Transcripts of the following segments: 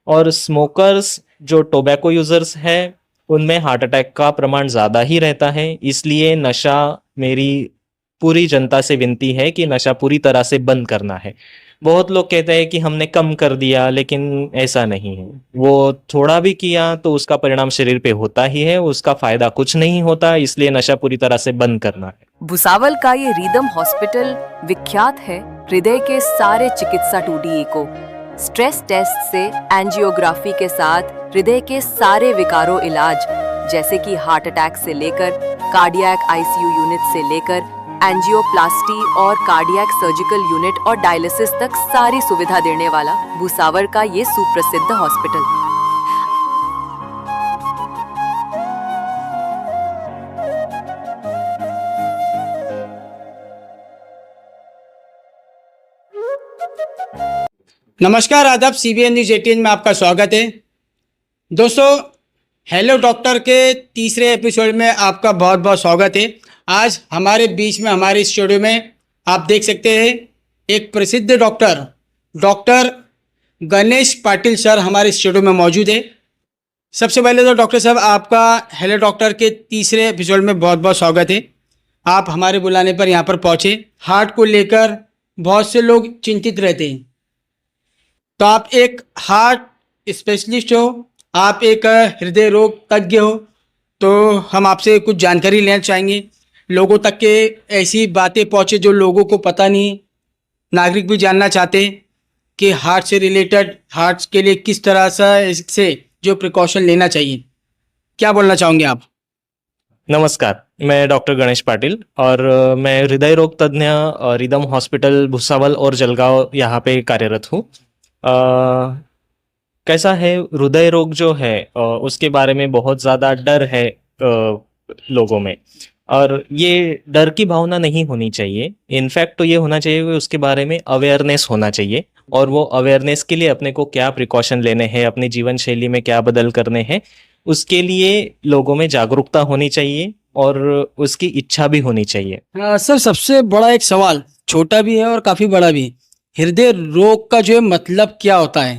और स्मोकर्स जो tobacco users है उनमें हार्ट अटैक का प्रमाण ज़्यादा ही रहता है। इसलिए नशा, मेरी पूरी जनता से विनती है कि नशा पूरी तरह से बंद करना है। बहुत लोग कहते हैं कि हमने कम कर दिया, लेकिन ऐसा नहीं है। वो थोड़ा भी किया तो उसका परिणाम शरीर पे होता ही है, उसका फायदा कुछ नहीं होता। इसलिए नशा पूरी तरह से बंद करना है। भुसावल का ये रिदम हॉस्पिटल विख्यात है हृदय के सारे चिकित्सा 2D को स्ट्रेस टेस्ट से एंजियोग्राफी के साथ हृदय के सारे विकारों इलाज, जैसे कि हार्ट अटैक से लेकर कार्डियक आईसीयू यूनिट से लेकर एंजियोप्लास्टी और कार्डियक सर्जिकल यूनिट और डायलिसिस तक सारी सुविधा देने वाला भुसावल का ये सुप्रसिद्ध हॉस्पिटल। नमस्कार, आदाब। CBN न्यूज 18 में आपका स्वागत है। दोस्तों, हेलो डॉक्टर के तीसरे एपिसोड में आपका बहुत बहुत स्वागत है। आज हमारे बीच में, हमारे स्टूडियो में आप देख सकते हैं एक प्रसिद्ध डॉक्टर गणेश पाटिल सर हमारे स्टूडियो में मौजूद है। सबसे पहले तो डॉक्टर साहब, आपका हेलो डॉक्टर के तीसरे एपिसोड में बहुत बहुत स्वागत है। आप हमारे बुलाने पर यहाँ पर पहुँचे। हार्ट को लेकर बहुत से लोग चिंतित रहते हैं, तो आप एक हार्ट स्पेशलिस्ट हो, आप एक हृदय रोग तज्ञ हो, तो हम आपसे कुछ जानकारी लेना चाहेंगे। लोगों तक के ऐसी बातें पहुँचे जो लोगों को पता नहीं, नागरिक भी जानना चाहते हैं कि हार्ट से रिलेटेड, हार्ट के लिए किस तरह से जो प्रिकॉशन लेना चाहिए। क्या बोलना चाहोगे आप? नमस्कार, मैं डॉक्टर गणेश पाटिल और मैं हृदय रोग तज्ञ रिदम हॉस्पिटल भुसावल और जलगांव यहाँ पे कार्यरत हूँ। कैसा है, हृदय रोग जो है उसके बारे में बहुत ज़्यादा डर है लोगों में, और ये डर की भावना नहीं होनी चाहिए। इनफैक्ट तो ये होना चाहिए कि उसके बारे में अवेयरनेस होना चाहिए, और वो अवेयरनेस के लिए अपने को क्या प्रिकॉशन लेने हैं, अपनी जीवन शैली में क्या बदल करने हैं, उसके लिए लोगों में जागरूकता होनी चाहिए और उसकी इच्छा भी होनी चाहिए। सर, सबसे बड़ा एक सवाल, छोटा भी है और काफ़ी बड़ा भी। हृदय रोग का जो है मतलब क्या होता है?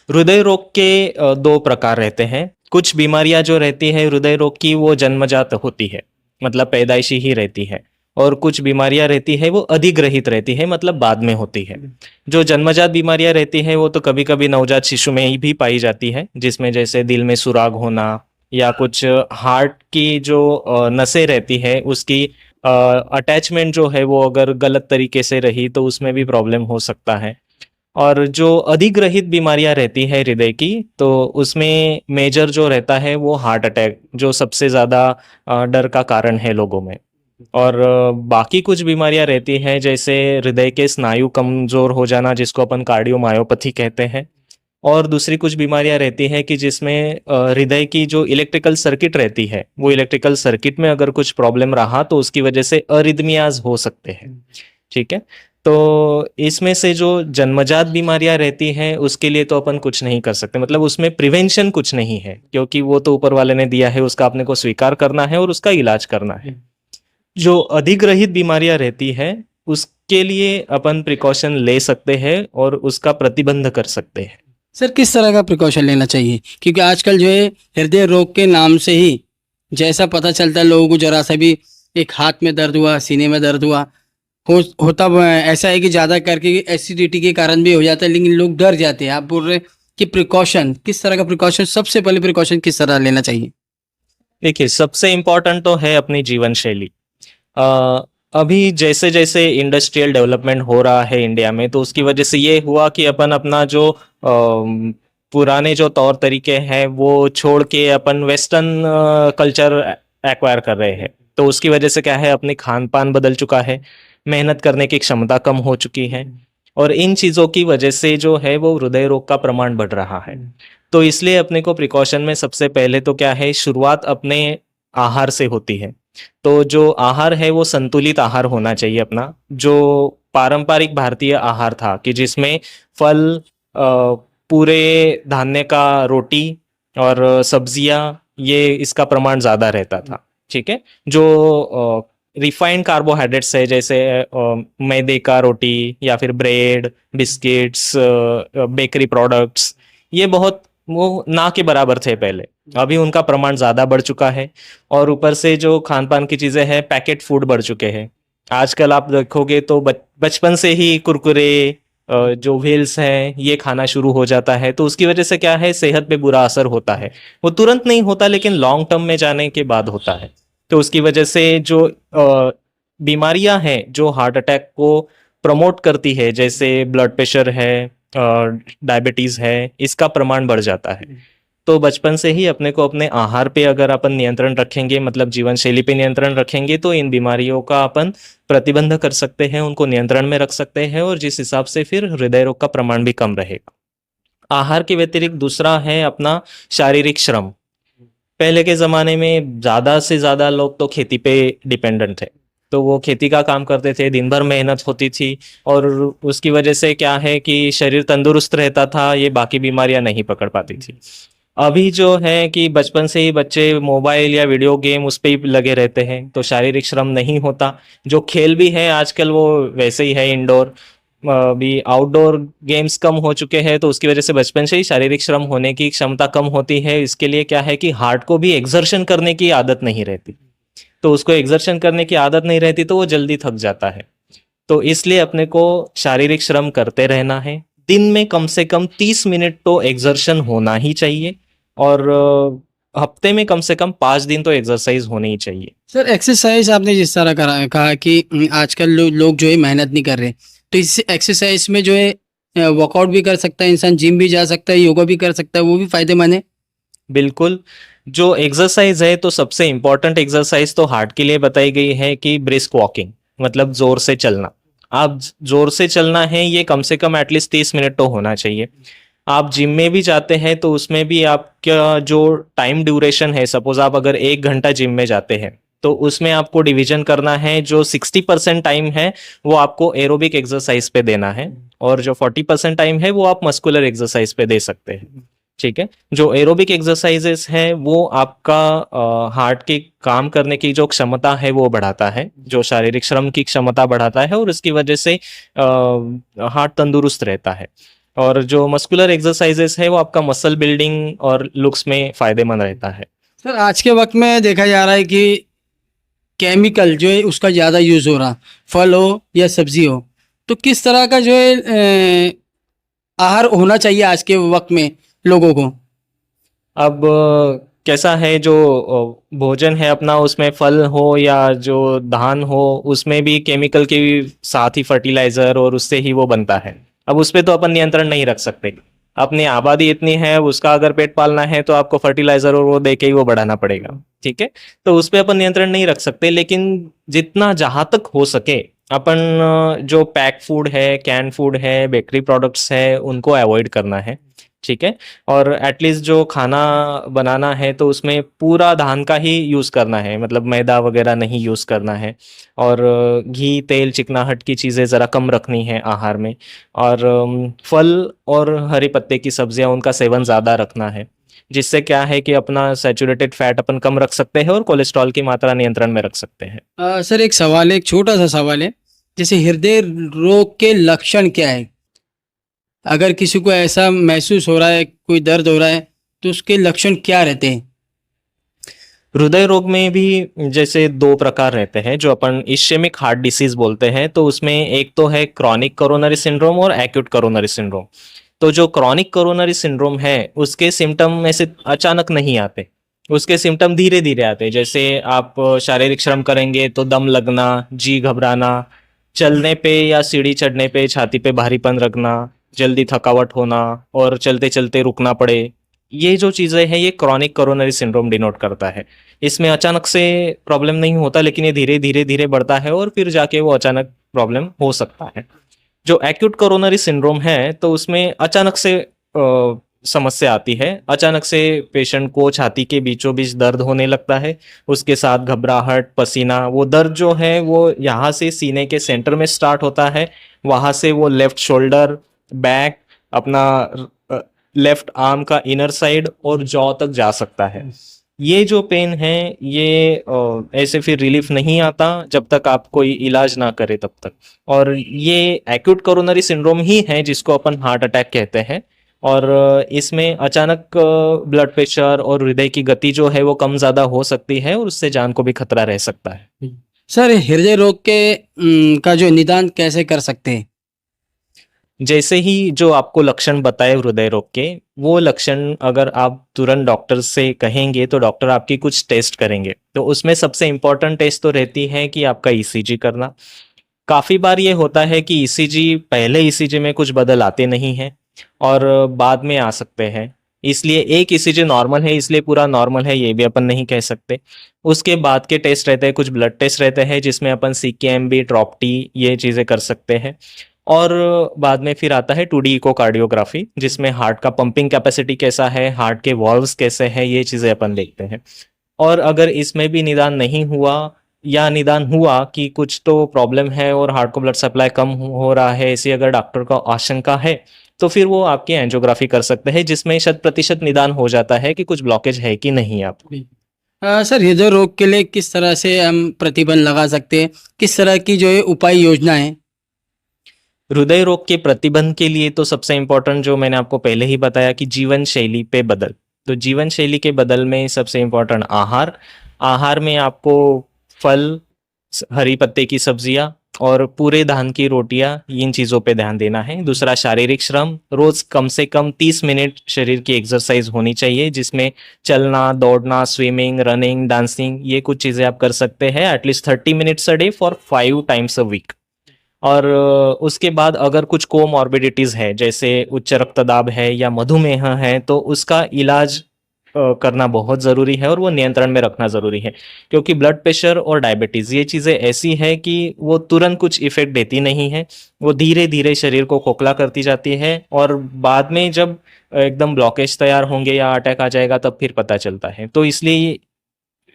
हृदय रोग के दो प्रकार रहते हैं। कुछ बीमारियां जो रहती है हृदय रोग की, वो जन्मजात होती है, मतलब पैदाइशी ही रहती है। और कुछ बीमारियां रहती है वो अधिग्रहित रहती है, मतलब बाद में होती है। जो जन्मजात बीमारियां रहती है वो तो कभी कभी नवजात शिशु में ही भी पाई जाती है, जिसमें जैसे दिल में सुराग होना, या कुछ हार्ट की जो नसें रहती है उसकी अटैचमेंट जो है वो अगर गलत तरीके से रही तो उसमें भी प्रॉब्लम हो सकता है। और जो अधिग्रहित बीमारियां रहती है हृदय की, तो उसमें मेजर जो रहता है वो हार्ट अटैक, जो सबसे ज़्यादा डर का कारण है लोगों में। और बाकी कुछ बीमारियां रहती हैं, जैसे हृदय के स्नायु कमजोर हो जाना, जिसको अपन कार्डियोमायोपैथी कहते हैं। और दूसरी कुछ बीमारियां रहती हैं कि जिसमें हृदय की जो इलेक्ट्रिकल सर्किट रहती है, वो इलेक्ट्रिकल सर्किट में अगर कुछ प्रॉब्लम रहा तो उसकी वजह से अरिदमियाज हो सकते हैं। ठीक है, तो इसमें से जो जन्मजात बीमारियां रहती हैं उसके लिए तो अपन कुछ नहीं कर सकते, मतलब उसमें प्रिवेंशन कुछ नहीं है, क्योंकि वो तो ऊपर वाले ने दिया है, उसका अपने को स्वीकार करना है और उसका इलाज करना है। जो अधिग्रहित बीमारियां रहती है उसके लिए अपन प्रिकॉशन ले सकते हैं और उसका प्रतिबंध कर सकते हैं। सर, किस तरह का प्रिकॉशन लेना चाहिए? क्योंकि आजकल जो है हृदय रोग के नाम से ही जैसा पता चलता है लोगों को, जरा सा भी एक हाथ में दर्द हुआ, सीने में दर्द हुआ, होता ऐसा है कि ज़्यादा करके एसिडिटी के कारण भी हो जाता है, लेकिन लोग डर जाते हैं। आप बोल रहे कि प्रिकॉशन, किस तरह का प्रिकॉशन, सबसे पहले प्रिकॉशन किस तरह लेना चाहिए? देखिए, सबसे इम्पोर्टेंट तो है अपनी जीवन शैली। अभी जैसे जैसे इंडस्ट्रियल डेवलपमेंट हो रहा है इंडिया में, तो उसकी वजह से ये हुआ कि अपन अपना जो पुराने जो तौर तरीके हैं वो छोड़ के अपन वेस्टर्न कल्चर एक्वायर कर रहे हैं। तो उसकी वजह से क्या है, अपनी खान पान बदल चुका है, मेहनत करने की क्षमता कम हो चुकी है, और इन चीज़ों की वजह से जो है वो हृदय रोग का प्रमाण बढ़ रहा है। तो इसलिए अपने को प्रिकॉशन में सबसे पहले तो क्या है, शुरुआत अपने आहार से होती है। तो जो आहार है वो संतुलित आहार होना चाहिए अपना, जो पारंपरिक भारतीय आहार था, कि जिसमें फल, पूरे धान्य का रोटी और सब्जियां, ये इसका प्रमाण ज़्यादा रहता था। ठीक है, जो रिफाइंड कार्बोहाइड्रेट्स है, जैसे मैदे का रोटी या फिर ब्रेड, बिस्किट्स, बेकरी प्रोडक्ट्स, ये बहुत वो ना के बराबर थे पहले। अभी उनका प्रमाण ज़्यादा बढ़ चुका है और ऊपर से जो खान-पान की चीज़ें हैं, पैकेट फूड बढ़ चुके हैं। आजकल आप देखोगे तो बचपन से ही कुरकुरे जो व्हील्स हैं, ये खाना शुरू हो जाता है, तो उसकी वजह से क्या है, सेहत पे बुरा असर होता है। वो तुरंत नहीं होता लेकिन लॉन्ग टर्म में जाने के बाद होता है। तो उसकी वजह से जो बीमारियां हैं जो हार्ट अटैक को प्रमोट करती है, जैसे ब्लड प्रेशर है, डायबिटीज है, इसका प्रमाण बढ़ जाता है। तो बचपन से ही अपने को अपने आहार पे अगर अपन नियंत्रण रखेंगे, मतलब जीवन शैली पे नियंत्रण रखेंगे, तो इन बीमारियों का अपन प्रतिबंध कर सकते हैं, उनको नियंत्रण में रख सकते हैं और जिस हिसाब से फिर हृदय रोग का प्रमाण भी कम रहेगा। आहार के व्यतिरिक्त दूसरा है अपना शारीरिक श्रम। पहले के ज़माने में ज़्यादा से ज़्यादा लोग तो खेती पे डिपेंडेंट थे। तो वो खेती का काम करते थे, दिन भर मेहनत होती थी और उसकी वजह से क्या है कि शरीर तंदुरुस्त रहता था, ये बाकी बीमारियां नहीं पकड़ पाती थी। अभी जो है कि बचपन से ही बच्चे मोबाइल या वीडियो गेम उस पे ही लगे रहते हैं, तो शारीरिक श्रम नहीं होता। जो खेल भी है आजकल वो वैसे ही है, इंडोर भी आउटडोर गेम्स कम हो चुके हैं, तो उसकी वजह से बचपन से ही शारीरिक श्रम होने की क्षमता कम होती है। इसके लिए क्या है कि हार्ट को भी एक्सर्शन करने की आदत नहीं रहती, तो उसको एक्सर्शन करने की आदत नहीं रहती तो वो जल्दी थक जाता है। तो इसलिए अपने को शारीरिक श्रम करते रहना है। दिन में कम से कम 30 मिनट तो एक्सर्शन होना ही चाहिए और हफ्ते में कम से कम 5 दिन तो एक्सरसाइज होनी ही चाहिए। सर एक्सरसाइज आपने जिस तरह कहा कि आजकल लोग जो है मेहनत नहीं कर रहे, तो इससे एक्सरसाइज में जो है वर्कआउट भी कर सकता है इंसान, जिम भी जा सकता है, योगा भी कर सकता है, वो भी फायदेमंद है। बिल्कुल। जो एक्सरसाइज है तो सबसे इम्पोर्टेंट एक्सरसाइज तो हार्ट के लिए बताई गई है कि ब्रिस्क वॉकिंग, मतलब जोर से चलना। आप जोर से चलना है, ये कम से कम एटलीस्ट 30 मिनट तो होना चाहिए। आप जिम में भी जाते हैं तो उसमें भी आपका जो टाइम ड्यूरेशन है, सपोज आप अगर 1 घंटा जिम में जाते हैं तो उसमें आपको डिवीजन करना है, जो 60% टाइम है वो आपको एरोबिक एक्सरसाइज पे देना है और जो 40% टाइम है वो आप मस्कुलर एक्सरसाइज पे दे सकते हैं। ठीक है। जो एरोबिक एक्सरसाइजेस है वो आपका हार्ट के काम करने की जो क्षमता है वो बढ़ाता है, जो शारीरिक श्रम की क्षमता बढ़ाता है और उसकी वजह से हार्ट तंदुरुस्त रहता है। और जो मस्कुलर एक्सरसाइजेस है वो आपका मसल बिल्डिंग और लुक्स में फायदेमंद रहता है। सर आज के वक्त में देखा जा रहा है कि केमिकल जो है उसका ज़्यादा यूज़ हो रहा, फल हो या सब्जी हो, तो किस तरह का जो है आहार होना चाहिए आज के वक्त में लोगों को। अब कैसा है, जो भोजन है अपना उसमें फल हो या जो धान हो, उसमें भी केमिकल के साथ ही फर्टिलाइजर और उससे ही वो बनता है। अब उस पे तो अपन नियंत्रण नहीं रख सकते। अपनी आबादी इतनी है, उसका अगर पेट पालना है तो आपको फर्टिलाइजर और वो दे के ही वो बढ़ाना पड़ेगा। ठीक है। तो उस पे अपन नियंत्रण नहीं रख सकते, लेकिन जितना जहां तक हो सके अपन जो पैक फूड है, कैन फूड है, बेकरी प्रोडक्ट्स है, उनको अवॉइड करना है। ठीक है। और एटलीस्ट जो खाना बनाना है तो उसमें पूरा धान का ही यूज़ करना है, मतलब मैदा वगैरह नहीं यूज़ करना है। और घी, तेल, चिकनाहट की चीज़ें ज़रा कम रखनी है आहार में। और फल और हरे पत्ते की सब्जियां, उनका सेवन ज़्यादा रखना है, जिससे क्या है कि अपना सैचुरेटेड फैट अपन कम रख सकते हैं और कोलेस्ट्रॉल की मात्रा नियंत्रण में रख सकते हैं। सर एक सवाल है, एक छोटा सा सवाल है, जैसे हृदय रोग के लक्षण क्या है? अगर किसी को ऐसा महसूस हो रहा है, कोई दर्द हो रहा है, तो उसके लक्षण क्या रहते हैं? हृदय रोग में भी जैसे 2 प्रकार रहते हैं जो अपन इश्केमिक हार्ट डिसीज बोलते हैं। तो उसमें एक तो है क्रॉनिक कोरोनरी सिंड्रोम और एक्यूट कोरोनरी सिंड्रोम। तो जो क्रॉनिक कोरोनरी सिंड्रोम है उसके सिम्टम ऐसे अचानक नहीं आते, उसके सिम्टम धीरे धीरे आते हैं। जैसे आप शारीरिक श्रम करेंगे तो दम लगना, जी घबराना, चलने पे या सीढ़ी चढ़ने पे छाती पे भारीपन रखना, जल्दी थकावट होना और चलते चलते रुकना पड़े, ये जो चीज़ें हैं ये क्रॉनिक कोरोनरी सिंड्रोम डिनोट करता है। इसमें अचानक से प्रॉब्लम नहीं होता, लेकिन ये धीरे धीरे धीरे बढ़ता है और फिर जाके वो अचानक प्रॉब्लम हो सकता है। जो एक्यूट कोरोनरी सिंड्रोम है तो उसमें अचानक से समस्या आती है। अचानक से पेशेंट को छाती के बीचों बीच दर्द होने लगता है, उसके साथ घबराहट, पसीना। वो दर्द जो है वो यहाँ से सीने के सेंटर में स्टार्ट होता है, वहाँ से वो लेफ्ट शोल्डर, बैक, अपना लेफ्ट आर्म का इनर साइड और जॉ तक जा सकता है। ये जो पेन है ये ऐसे फिर रिलीफ नहीं आता जब तक आप कोई इलाज ना करे तब तक। और ये एक्यूट कोरोनरी सिंड्रोम ही है जिसको अपन हार्ट अटैक कहते हैं। और इसमें अचानक ब्लड प्रेशर और हृदय की गति जो है वो कम ज़्यादा हो सकती है और उससे जान को भी खतरा रह सकता है। सर हृदय रोग के का जो निदान कैसे कर सकते हैं? जैसे ही जो आपको लक्षण बताए हृदय रोग के, वो लक्षण अगर आप तुरंत डॉक्टर से कहेंगे तो डॉक्टर आपकी कुछ टेस्ट करेंगे। तो उसमें सबसे इम्पोर्टेंट टेस्ट तो रहती है कि आपका ईसीजी करना। काफ़ी बार ये होता है कि ईसीजी पहले ईसीजी में कुछ बदल आते नहीं हैं और बाद में आ सकते हैं। इसलिए एक ईसीजी नॉर्मल है इसलिए पूरा नॉर्मल है ये भी अपन नहीं कह सकते। उसके बाद के टेस्ट रहते हैं, कुछ ब्लड टेस्ट रहते हैं जिसमें अपन सीकेएमबी, ड्रॉपटी ये चीज़ें कर सकते हैं। और बाद में फिर आता है 2D इकोकार्डियोग्राफी जिसमें हार्ट का पंपिंग कैपेसिटी कैसा है, हार्ट के वॉल्व्स कैसे हैं, ये चीज़ें अपन देखते हैं। और अगर इसमें भी निदान नहीं हुआ या निदान हुआ कि कुछ तो प्रॉब्लम है और हार्ट को ब्लड सप्लाई कम हो रहा है, ऐसी अगर डॉक्टर को आशंका है तो फिर वो आपकी एंजियोग्राफी कर सकते हैं जिसमें 100% निदान हो जाता है कि कुछ ब्लॉकेज है कि नहीं आपको। सर हृदय रोग के लिए किस तरह से हम प्रतिबंध लगा सकते हैं? किस तरह की जो है उपाय योजना है? हृदय रोग के प्रतिबंध के लिए तो सबसे इम्पोर्टेंट जो मैंने आपको पहले ही बताया कि जीवन शैली पे बदल। तो जीवन शैली के बदल में सबसे इम्पोर्टेंट आहार में आपको फल, हरी पत्ते की सब्जियां और पूरे धान की रोटियां, इन चीज़ों पे ध्यान देना है। दूसरा शारीरिक श्रम, रोज कम से कम 30 मिनट शरीर की एक्सरसाइज होनी चाहिए जिसमें चलना, दौड़ना, स्विमिंग, रनिंग, डांसिंग, ये कुछ चीज़ें आप कर सकते हैं at least 30 minutes a day for 5 times a week. और उसके बाद अगर कुछ कोमॉर्बिडिटीज़ है जैसे उच्च रक्तदाब है या मधुमेह है तो उसका इलाज करना बहुत ज़रूरी है और वो नियंत्रण में रखना ज़रूरी है क्योंकि ब्लड प्रेशर और डायबिटीज़ ये चीज़ें ऐसी है कि वो तुरंत कुछ इफ़ेक्ट देती नहीं है, वो धीरे धीरे शरीर को खोखला करती जाती है और बाद में जब एकदम ब्लॉकेज तैयार होंगे या अटैक आ जाएगा तब फिर पता चलता है। तो इसलिए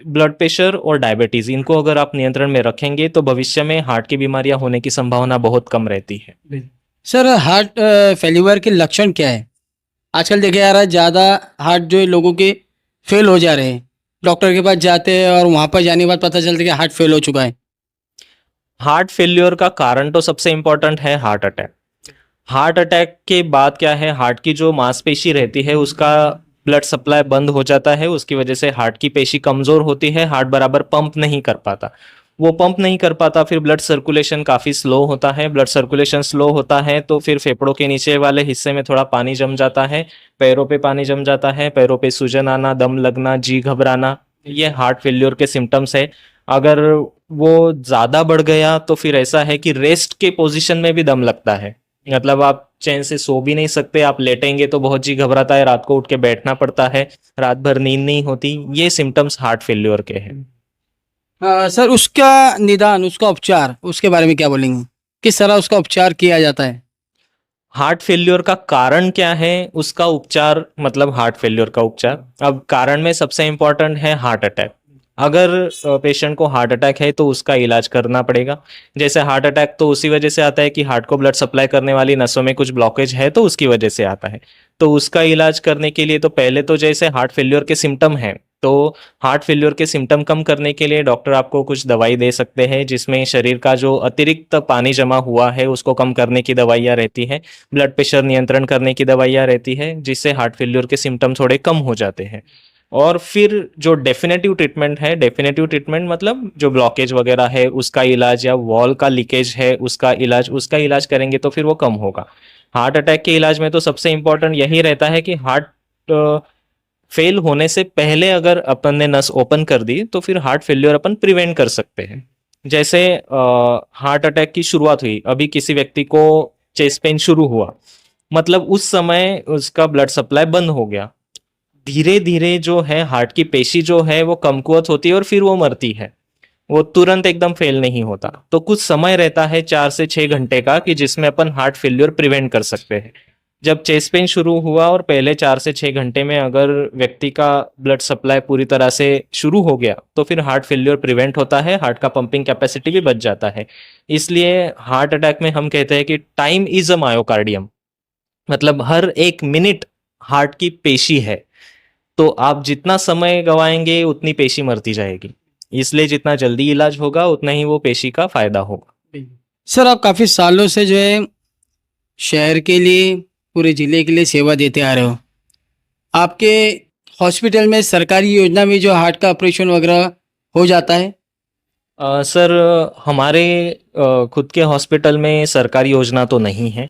ब्लड प्रेशर और डायबिटीज इनको अगर आप नियंत्रण में रखेंगे तो भविष्य में हार्ट की बीमारियां होने की संभावना बहुत कम रहती है। सर हार्ट फेल्यूर के लक्षण क्या है? आजकल देखे जा रहा है ज़्यादा हार्ट जो है लोगों के फेल हो जा रहे हैं। डॉक्टर के पास जाते हैं और वहाँ पर जाने के बाद पता चलता है कि हार्ट फेल हो चुका है। हार्ट फेल्योर का कारण तो सबसे इम्पोर्टेंट है हार्ट अटैक। हार्ट अटैक के बाद क्या है, हार्ट की जो मांसपेशी रहती है उसका ब्लड सप्लाई बंद हो जाता है, उसकी वजह से हार्ट की पेशी कमजोर होती है, हार्ट बराबर पंप नहीं कर पाता। वो पंप नहीं कर पाता फिर ब्लड सर्कुलेशन काफ़ी स्लो होता है, ब्लड सर्कुलेशन स्लो होता है तो फिर फेफड़ों के नीचे वाले हिस्से में थोड़ा पानी जम जाता है, पैरों पे पानी जम जाता है, पैरों पे सूजन आना, दम लगना, जी घबराना, ये हार्ट फेल्योर के सिम्टम्स है। अगर वो ज़्यादा बढ़ गया तो फिर ऐसा है कि रेस्ट के पोजीशन में भी दम लगता है, मतलब आप चैन से सो भी नहीं सकते, आप लेटेंगे तो बहुत जी घबराता है, रात को उठ के बैठना पड़ता है, रात भर नींद नहीं होती, ये सिम्टम्स हार्ट फेल्योर के हैं। सर उसका निदान, उसका उपचार, उसके बारे में क्या बोलेंगे? किस तरह उसका उपचार किया जाता है? हार्ट फेल्योर का कारण क्या है, उसका उपचार, मतलब हार्ट फेल्योर का उपचार। अब कारण में सबसे इंपॉर्टेंट है हार्ट अटैक। अगर पेशेंट को हार्ट अटैक है तो उसका इलाज करना पड़ेगा। जैसे हार्ट अटैक तो उसी वजह से आता है कि हार्ट को ब्लड सप्लाई करने वाली नसों में कुछ ब्लॉकेज है तो उसकी वजह से आता है। तो उसका इलाज करने के लिए तो पहले तो जैसे हार्ट फेल्योर के सिम्टम हैं तो हार्ट फेल्योर के सिम्टम कम करने के लिए डॉक्टर आपको कुछ दवाई दे सकते हैं जिसमें शरीर का जो अतिरिक्त पानी जमा हुआ है उसको कम करने की दवाइयाँ रहती हैं, ब्लड प्रेशर नियंत्रण करने की दवाइयाँ रहती है जिससे हार्ट फेल्योर के सिम्टम थोड़े कम हो जाते हैं। और फिर जो डेफिनेटिव ट्रीटमेंट है, डेफिनेटिव ट्रीटमेंट मतलब जो ब्लॉकेज वगैरह है उसका इलाज या वॉल का लीकेज है उसका इलाज करेंगे तो फिर वो कम होगा। हार्ट अटैक के इलाज में तो सबसे इम्पोर्टेंट यही रहता है कि हार्ट फेल होने से पहले अगर अपन ने नस ओपन कर दी तो फिर हार्ट फेल्योर अपन प्रिवेंट कर सकते हैं। जैसे हार्ट अटैक की शुरुआत हुई, अभी किसी व्यक्ति को चेस्ट पेन शुरू हुआ, मतलब उस समय उसका ब्लड सप्लाई बंद हो गया, धीरे धीरे जो है हार्ट की पेशी जो है वो कमकुवत होती है और फिर वो मरती है, वो तुरंत एकदम फेल नहीं होता। तो कुछ समय रहता है 4 से 6 घंटे का कि जिसमें अपन हार्ट फेल्योर प्रिवेंट कर सकते हैं। जब चेस्ट पेन शुरू हुआ और पहले 4 से 6 घंटे में अगर व्यक्ति का ब्लड सप्लाई पूरी तरह से शुरू हो गया तो फिर हार्ट फेल्योर प्रिवेंट होता है, हार्ट का पंपिंग कैपेसिटी भी बच जाता है। इसलिए हार्ट अटैक में हम कहते हैं कि टाइम इज अ मायोकार्डियम, मतलब हर एक मिनट हार्ट की पेशी है, तो आप जितना समय गवाएंगे उतनी पेशी मरती जाएगी, इसलिए जितना जल्दी इलाज होगा उतना ही वो पेशी का फायदा होगा। सर आप काफ़ी सालों से जो है शहर के लिए पूरे ज़िले के लिए सेवा देते आ रहे हो। आपके हॉस्पिटल में सरकारी योजना में जो हार्ट का ऑपरेशन वगैरह हो जाता है? सर, हमारे खुद के हॉस्पिटल में सरकारी योजना तो नहीं है।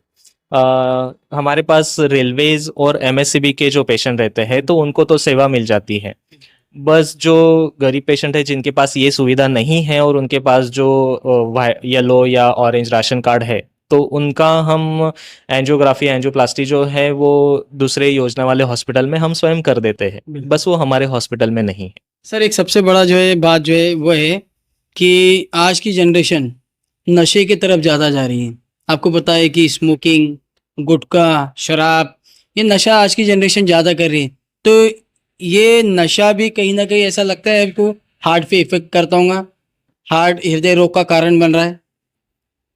हमारे पास रेलवेज और एमएससीबी के जो पेशेंट रहते हैं तो उनको तो सेवा मिल जाती है। बस जो गरीब पेशेंट है जिनके पास ये सुविधा नहीं है और उनके पास जो येलो या ऑरेंज राशन कार्ड है तो उनका हम एंजियोग्राफी एंजियोप्लास्टी जो है वो दूसरे योजना वाले हॉस्पिटल में हम स्वयं कर देते हैं। बस वो हमारे हॉस्पिटल में नहीं है। सर, एक सबसे बड़ा जो है बात जो है वो है कि आज की जनरेशन नशे की तरफ ज़्यादा जा रही है। आपको पता है कि स्मोकिंग, गुटखा, शराब, ये नशा आज की जनरेशन ज़्यादा कर रही है। तो ये नशा भी कहीं ना कहीं ऐसा लगता है आपको हार्ट पे इफेक्ट करता होगा, हार्ट हृदय रोग का कारण बन रहा है?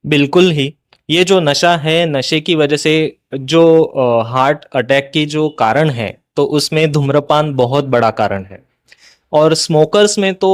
बिल्कुल ही। ये जो नशा है, नशे की वजह से जो हार्ट अटैक की जो कारण है तो उसमें धूम्रपान बहुत बड़ा कारण है। और स्मोकर्स में तो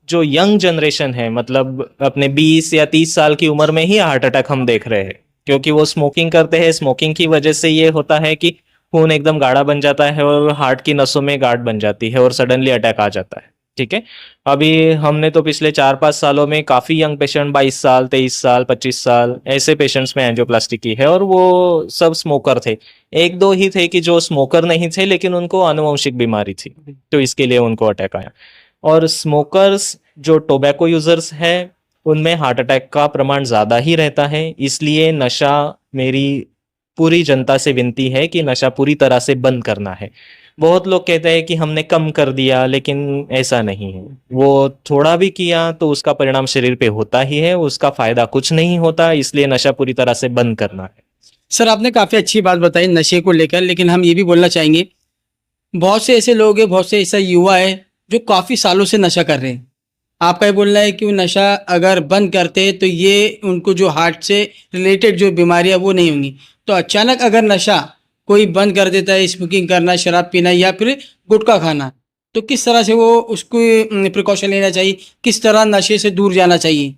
जो यंग जनरेशन है, मतलब अपने 20 या 30 साल की उम्र में ही हार्ट अटैक हम देख रहे हैं, क्योंकि वो स्मोकिंग करते हैं। स्मोकिंग की वजह से ये होता है कि खून एकदम गाढ़ा बन जाता है और हार्ट की नसों में गांठ बन जाती है और सडनली अटैक आ जाता है। ठीक है। अभी हमने तो पिछले 4-5 सालों में काफी यंग पेशेंट 22 साल 23 साल 25 साल ऐसे पेशेंट्स में एंजियोप्लास्टी की है और वो सब स्मोकर थे। एक दो ही थे कि जो स्मोकर नहीं थे लेकिन उनको आनुवंशिक बीमारी थी तो इसके लिए उनको अटैक आया। और स्मोकर्स जो टोबैको यूजर्स है उनमें हार्ट अटैक का प्रमाण ज्यादा ही रहता है। इसलिए नशा, मेरी पूरी जनता से विनती है कि नशा पूरी तरह से बंद करना है। बहुत लोग कहते हैं कि हमने कम कर दिया, लेकिन ऐसा नहीं है। वो थोड़ा भी किया तो उसका परिणाम शरीर पे होता ही है, उसका फायदा कुछ नहीं होता। इसलिए नशा पूरी तरह से बंद करना है। सर, आपने काफ़ी अच्छी बात बताई नशे को लेकर, लेकिन हम ये भी बोलना चाहेंगे बहुत से ऐसे लोग हैं, बहुत से ऐसा युवा है जो काफ़ी सालों से नशा कर रहे हैं। आपका ये बोलना है कि वो नशा अगर बंद करते तो ये उनको जो हार्ट से रिलेटेड जो बीमारियां वो नहीं होंगी। तो अचानक अगर नशा कोई बंद कर देता है, स्मोकिंग करना, शराब पीना या फिर गुटखा खाना, तो किस तरह से वो उसको प्रिकॉशन लेना चाहिए, किस तरह नशे से दूर जाना चाहिए?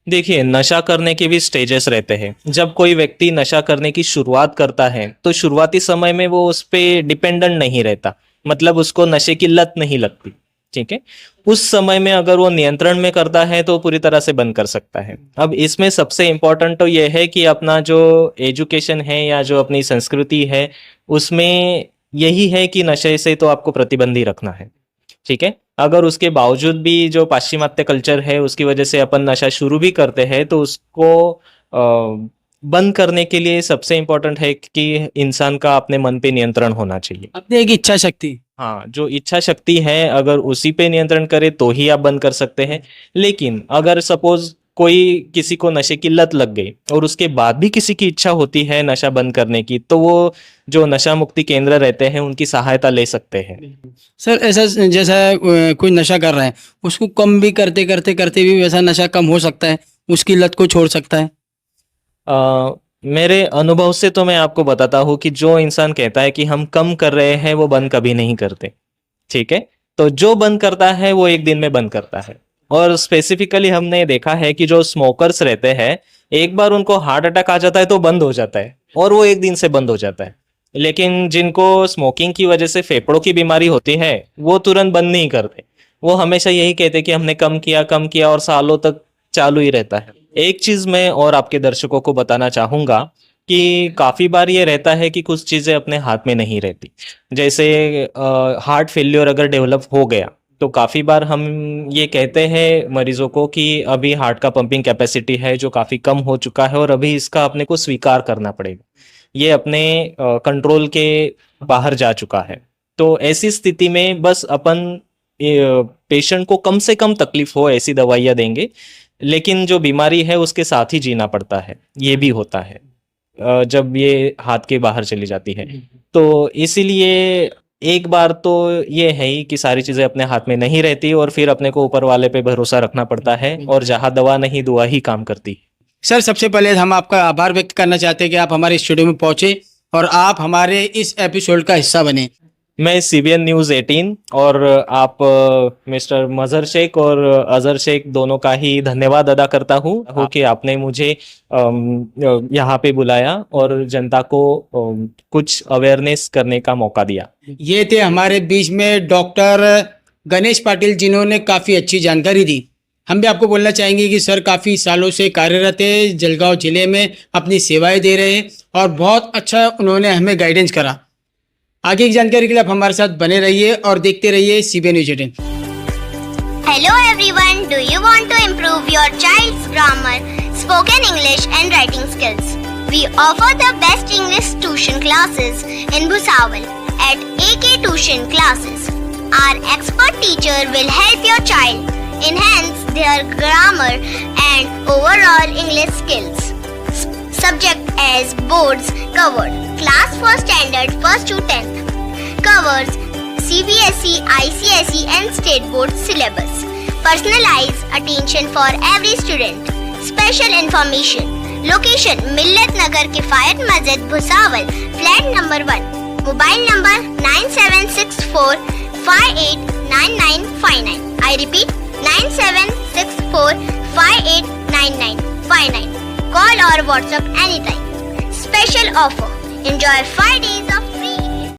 देखिए, नशा करने के भी स्टेजेस रहते हैं। जब कोई व्यक्ति नशा करने की शुरुआत करता है तो शुरुआती समय में वो उस पर डिपेंडेंट नहीं रहता, मतलब उसको नशे की लत नहीं लगती। ठीक है। उस समय में अगर वो नियंत्रण में करता है तो पूरी तरह से बंद कर सकता है। अब इसमें सबसे इम्पोर्टेंट तो ये है कि अपना जो एजुकेशन है या जो अपनी संस्कृति है उसमें यही है कि नशे से तो आपको प्रतिबंधी रखना है। ठीक है। अगर उसके बावजूद भी जो पाश्चिमात्य कल्चर है उसकी वजह से अपन नशा शुरू भी करते हैं तो उसको बंद करने के लिए सबसे इम्पोर्टेंट है कि इंसान का अपने मन पे नियंत्रण होना चाहिए। अपनी एक इच्छा शक्ति। हाँ, जो इच्छा शक्ति है अगर उसी पे नियंत्रण करे तो ही आप बंद कर सकते हैं। लेकिन अगर सपोज कोई किसी को नशे की लत लग गई और उसके बाद भी किसी की इच्छा होती है नशा बंद करने की, तो वो जो नशा मुक्ति केंद्र रहते हैं उनकी सहायता ले सकते हैं। सर, ऐसा जैसा कोई नशा कर रहा है उसको कम भी करते करते करते भी वैसा नशा कम हो सकता है, उसकी लत को छोड़ सकता है? मेरे अनुभव से तो मैं आपको बताता हूँ कि जो इंसान कहता है कि हम कम कर रहे हैं वो बंद कभी नहीं करते। ठीक है। तो जो बंद करता है वो एक दिन में बंद करता है। और स्पेसिफिकली हमने देखा है कि जो स्मोकर्स रहते हैं एक बार उनको हार्ट अटैक आ जाता है तो बंद हो जाता है और वो एक दिन से बंद हो जाता है। लेकिन जिनको स्मोकिंग की वजह से फेफड़ों की बीमारी होती है वो तुरंत बंद नहीं करते। वो हमेशा यही कहते कि हमने कम किया और सालों तक चालू ही रहता है। एक चीज मैं और आपके दर्शकों को बताना चाहूंगा कि काफी बार ये रहता है कि कुछ चीजें अपने हाथ में नहीं रहती। जैसे हार्ट फेल्योर अगर डेवलप हो गया तो काफी बार हम ये कहते हैं मरीजों को कि अभी हार्ट का पंपिंग कैपेसिटी है जो काफी कम हो चुका है और अभी इसका अपने को स्वीकार करना पड़ेगा, ये अपने कंट्रोल के बाहर जा चुका है। तो ऐसी स्थिति में बस अपन पेशेंट को कम से कम तकलीफ हो ऐसी दवाइयाँ देंगे, लेकिन जो बीमारी है उसके साथ ही जीना पड़ता है। ये भी होता है जब ये हाथ के बाहर चली जाती है। तो इसीलिए एक बार तो ये है ही कि सारी चीजें अपने हाथ में नहीं रहती और फिर अपने को ऊपर वाले पे भरोसा रखना पड़ता है और जहां दवा नहीं दुआ ही काम करती। सर, सबसे पहले हम आपका आभार व्यक्त करना चाहते हैं कि आप हमारे स्टूडियो में पहुंचे और आप हमारे इस एपिसोड का हिस्सा बने। मैं सीबीएन न्यूज़ 18 और आप मिस्टर मजहर शेख और अजहर शेख दोनों का ही धन्यवाद अदा करता हूँ कि आपने मुझे यहाँ पे बुलाया और जनता को कुछ अवेयरनेस करने का मौका दिया। ये थे हमारे बीच में डॉक्टर गणेश पाटिल, जिन्होंने काफ़ी अच्छी जानकारी दी। हम भी आपको बोलना चाहेंगे कि सर काफ़ी सालों से कार्यरत है, जलगांव जिले में अपनी सेवाएं दे रहे हैं और बहुत अच्छा उन्होंने हमें गाइडेंस करा। आगे की जानकारी के लिए आप हमारे साथ बने रहिए और देखते रहिए CBN news 18। Hello everyone, do you want to improve your child's grammar, spoken English and writing skills? We offer the best English tuition classes in Bhusawal at AK Tuition Classes. Our expert teacher will help your child enhance their grammar and overall English skills. Subject as boards covered. Class for standard 1st to 10th. Covers CBSE, ICSE and State Board syllabus. Personalized attention for every student. Special information. Location Millat Nagar Kifayat Masjid Bhusawal, flat number 1. Mobile number 9764589959. I repeat 9764589959. Call or WhatsApp anytime. Special offer. Enjoy 5 days of